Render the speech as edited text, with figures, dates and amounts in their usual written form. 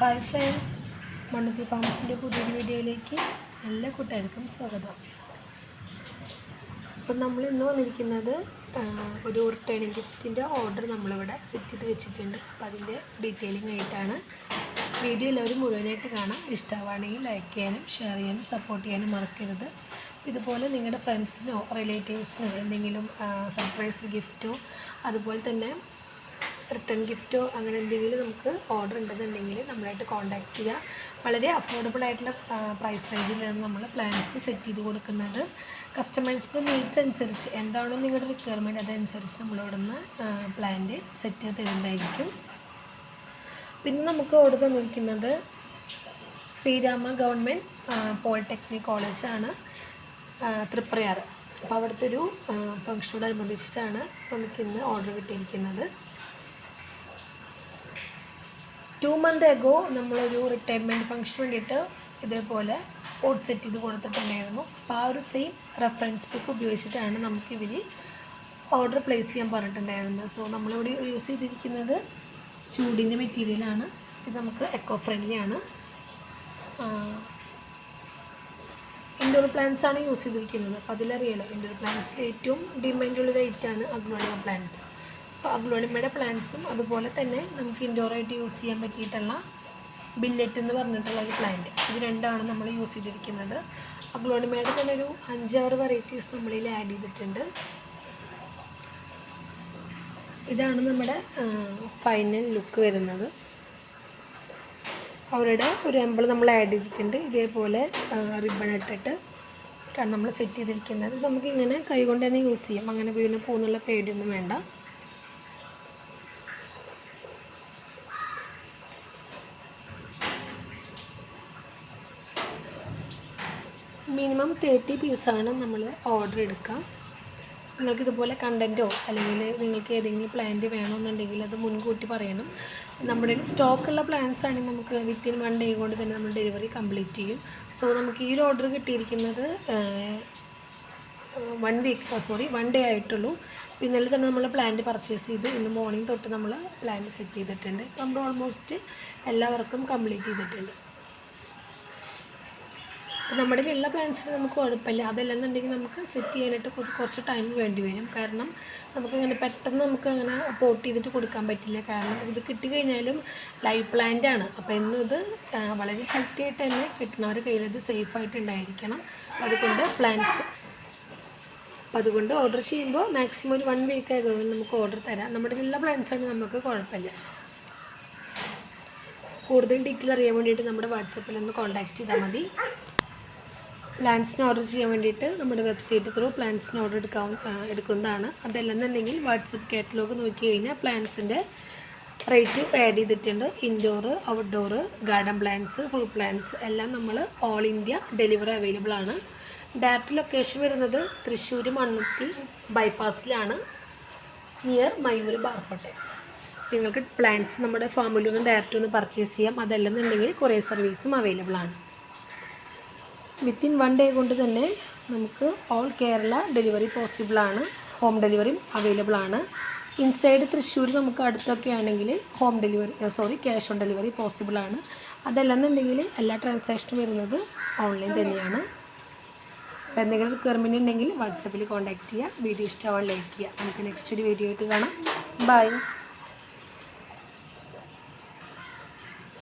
Hi friends, Mannuthy ഫാംസിൻ്റെ പുതിയൊരു വീഡിയോയിലേക്ക് എല്ലാ കൂട്ടുകാർക്കും സ്വാഗതം. അപ്പം നമ്മൾ ഇന്ന് വന്നിരിക്കുന്നത് ഒരു റിട്ടേണിംഗ് ഗിഫ്റ്റിൻ്റെ ഓർഡർ നമ്മളിവിടെ സെറ്റ് ചെയ്ത് വെച്ചിട്ടുണ്ട്. അപ്പം അതിൻ്റെ ഡീറ്റെയിലിംഗ് ആയിട്ടാണ് വീഡിയോ എല്ലാവരും മുഴുവനായിട്ട് കാണാം. ഇഷ്ടമാണെങ്കിൽ ലൈക്ക് ചെയ്യാനും ഷെയർ ചെയ്യാനും സപ്പോർട്ട് ചെയ്യാനും മറക്കരുത്. ഇതുപോലെ നിങ്ങളുടെ ഫ്രണ്ട്സിനോ റിലേറ്റീവ്സിനോ എന്തെങ്കിലും സർപ്രൈസ് ഗിഫ്റ്റോ അതുപോലെ തന്നെ റിട്ടേൺ ഗിഫ്റ്റോ അങ്ങനെ എന്തെങ്കിലും നമുക്ക് ഓർഡർ ഉണ്ടെന്നുണ്ടെങ്കിൽ നമ്മളായിട്ട് കോൺടാക്റ്റ് ചെയ്യുക. വളരെ അഫോർഡബിൾ ആയിട്ടുള്ള പ്രൈസ് റേഞ്ചിലാണ് നമ്മൾ പ്ലാൻസ് സെറ്റ് ചെയ്ത് കൊടുക്കുന്നത്. കസ്റ്റമേഴ്സിൻ്റെ നീഡ്സ് അനുസരിച്ച് എന്താണോ നിങ്ങളുടെ റിക്വയർമെൻറ്റ് അതനുസരിച്ച് നമ്മളിവിടെ നിന്ന് പ്ലാന്റ് സെറ്റ് ചെയ്ത് തരുന്നതായിരിക്കും. പിന്നെ നമുക്ക് ഓർഡർ തന്നിരിക്കുന്നത് ശ്രീരാമ ഗവൺമെൻറ് പോളിടെക്നിക് കോളേജാണ്, തൃപ്രയാർ. അപ്പോൾ അവിടുത്തെ ഒരു ഫംഗ്ഷനോടനുബന്ധിച്ചിട്ടാണ് നമുക്കിന്ന് ഓർഡർ കിട്ടിയിരിക്കുന്നത്. 2 months ago നമ്മളൊരു റിട്ടയർമെൻറ്റ് ഫംഗ്ഷന് വേണ്ടിയിട്ട് ഇതേപോലെ ഓർഡർ സെറ്റ് ചെയ്ത് കൊടുത്തിട്ടുണ്ടായിരുന്നു. അപ്പോൾ ആ ഒരു സെയിം റെഫറൻസ് ബുക്ക് ഉപയോഗിച്ചിട്ടാണ് നമുക്കിവർ ഓർഡർ പ്ലേസ് ചെയ്യാൻ പറഞ്ഞിട്ടുണ്ടായിരുന്നത്. സോ നമ്മളിവിടെ യൂസ് ചെയ്തിരിക്കുന്നത് ചൂടിൻ്റെ മെറ്റീരിയലാണ്. ഇത് നമുക്ക് എക്കോ ഫ്രണ്ട്ലി ആണ്. ഇൻഡോർ പ്ലാന്റ്സ് ആണ് യൂസ് ചെയ്തിരിക്കുന്നത്. അപ്പോൾ അതിലറിയാലോ, ഇൻഡോർ പ്ലാന്റ്സിൽ ഏറ്റവും ഡിമാൻഡുള്ളൊരു ഐറ്റമാണ് അഗ്ലോണിമ പ്ലാന്റ്സ്. അപ്പോൾ അഗ്ലോണിമയുടെ പ്ലാന്റ്സും അതുപോലെ തന്നെ നമുക്ക് ഇൻഡോറായിട്ട് യൂസ് ചെയ്യാൻ പറ്റിയിട്ടുള്ള ബില്ലറ്റ് എന്ന് പറഞ്ഞിട്ടുള്ള ഒരു പ്ലാന്റ്, ഇത് രണ്ടാണ് നമ്മൾ യൂസ് ചെയ്തിരിക്കുന്നത്. അഗ്ലോണിമയുടെ തന്നെ ഒരു 5-6 വെറൈറ്റീസ് നമ്മളിൽ ആഡ് ചെയ്തിട്ടുണ്ട്. ഇതാണ് നമ്മുടെ ഫൈനൽ ലുക്ക് വരുന്നത്. അവരുടെ ഒരു എംബിൾ നമ്മൾ ആഡ് ചെയ്തിട്ടുണ്ട്. ഇതേപോലെ റിബൺ ഇട്ടിട്ട് നമ്മൾ സെറ്റ് ചെയ്തിരിക്കുന്നത്. നമുക്കിങ്ങനെ കൈകൊണ്ട് തന്നെ യൂസ് ചെയ്യാം. അങ്ങനെ വീണ് പോകുന്നുള്ള പേടിയൊന്നും വേണ്ട. മിനിമം 30 പീസാണ് നമ്മൾ ഓർഡർ എടുക്കുക. നിങ്ങൾക്കിതുപോലെ കണ്ടൻറ്റോ അല്ലെങ്കിൽ നിങ്ങൾക്ക് ഏതെങ്കിലും പ്ലാന്റ് വേണമെന്നുണ്ടെങ്കിൽ അത് മുൻകൂട്ടി പറയണം. നമ്മുടെ സ്റ്റോക്കുള്ള പ്ലാൻസ് ആണെങ്കിൽ നമുക്ക് വിത്തിൻ 1 day കൊണ്ട് തന്നെ നമ്മൾ ഡെലിവറി കംപ്ലീറ്റ് ചെയ്യും. സോ നമുക്ക് ഈ ഒരു ഓർഡർ കിട്ടിയിരിക്കുന്നത് 1 day ആയിട്ടുള്ളൂ. ഇന്നലെ തന്നെ നമ്മൾ പ്ലാന്റ് പർച്ചേസ് ചെയ്ത് ഇന്ന് മോർണിംഗ് തൊട്ട് നമ്മൾ പ്ലാന്റ് സെറ്റ് ചെയ്തിട്ടുണ്ട്. നമ്മൾ ഓൾമോസ്റ്റ് എല്ലാവർക്കും കംപ്ലീറ്റ് ചെയ്തിട്ടുണ്ട്. നമ്മുടെ ഉള്ള പ്ലാൻസിന് നമുക്ക് കുഴപ്പമില്ല. അതല്ലെന്നുണ്ടെങ്കിൽ നമുക്ക് സെറ്റ് ചെയ്യാനായിട്ട് കുറച്ച് ടൈം വേണ്ടി വരും. കാരണം നമുക്കങ്ങനെ പെട്ടെന്ന് നമുക്കങ്ങനെ പോട്ട് ചെയ്തിട്ട് കൊടുക്കാൻ പറ്റില്ല. കാരണം ഇത് കിട്ടിക്കഴിഞ്ഞാലും ലൈവ് പ്ലാന്റ് ആണ്. അപ്പോൾ എന്നും ഇത് വളരെ ഹെൽത്തി ആയിട്ട് തന്നെ കിട്ടുന്നവരുടെ കയ്യിൽ ഇത് സേഫായിട്ട് ഉണ്ടായിരിക്കണം. അതുകൊണ്ട് ഓർഡർ ചെയ്യുമ്പോൾ മാക്സിമം ഒരു 1 week ആകുമ്പോൾ നമുക്ക് ഓർഡർ തരാം. നമ്മുടെ ഉള്ള പ്ലാൻസാണ് നമുക്ക് കുഴപ്പമില്ല. കൂടുതൽ ഡീറ്റെയിൽ അറിയാൻ വേണ്ടിയിട്ട് നമ്മുടെ വാട്സപ്പിൽ ഒന്ന് കോൺടാക്റ്റ് ചെയ്താൽ മതി. പ്ലാൻസിന് ഓർഡർ ചെയ്യാൻ വേണ്ടിയിട്ട് നമ്മുടെ വെബ്സൈറ്റ് ത്രൂ പ്ലാൻസിന് ഓർഡർ എടുക്കുന്നതാണ്. അതല്ലെന്നുണ്ടെങ്കിൽ വാട്സപ്പ് കാറ്റലോഗ് നോക്കി കഴിഞ്ഞാൽ പ്ലാൻസിൻ്റെ റേറ്റ് ആഡ് ചെയ്തിട്ടുണ്ട്. Indoor, outdoor, garden plants, full plants എല്ലാം നമ്മൾ ഓൾ ഇന്ത്യ ഡെലിവറി അവൈലബിൾ ആണ്. ഡയറക്റ്റ് ലൊക്കേഷൻ വരുന്നത് തൃശ്ശൂർ മണ്ണുത്തി ബൈപ്പാസിലാണ്, നിയർ മയൂർ ബാർക്കോട്ടെ. നിങ്ങൾക്ക് പ്ലാൻസ് നമ്മുടെ ഫാമിൽ നിന്ന് ഡയറക്റ്റ് ഒന്ന് പർച്ചേസ് ചെയ്യാം. അതല്ലെന്നുണ്ടെങ്കിൽ കൊറിയർ സർവീസും അവൈലബിൾ ആണ്. വിത്തിൻ 1 day കൊണ്ട് തന്നെ നമുക്ക് ഓൾ കേരള ഡെലിവറി പോസിബിളാണ്. ഹോം ഡെലിവറിയും അവൈലബിൾ ആണ്. ഇൻസൈഡ് തൃശ്ശൂർ നമുക്ക് അടുത്തൊക്കെ ആണെങ്കിൽ ക്യാഷ് ഓൺ ഡെലിവറി പോസിബിളാണ്. അതല്ലെന്നുണ്ടെങ്കിൽ എല്ലാ ട്രാൻസാക്ഷനും വരുന്നത് ഓൺലൈൻ തന്നെയാണ്. അപ്പോൾ എന്തെങ്കിലും റിക്വയർമെൻറ്റ് ഉണ്ടെങ്കിൽ വാട്സപ്പിൽ കോൺടാക്റ്റ് ചെയ്യുക. വീഡിയോ ഇഷ്ടമാവാൻ ലൈക്ക് ചെയ്യുക. നമുക്ക് നെക്സ്റ്റ് ഒരു വീഡിയോ ആയിട്ട് കാണാം. ബൈ.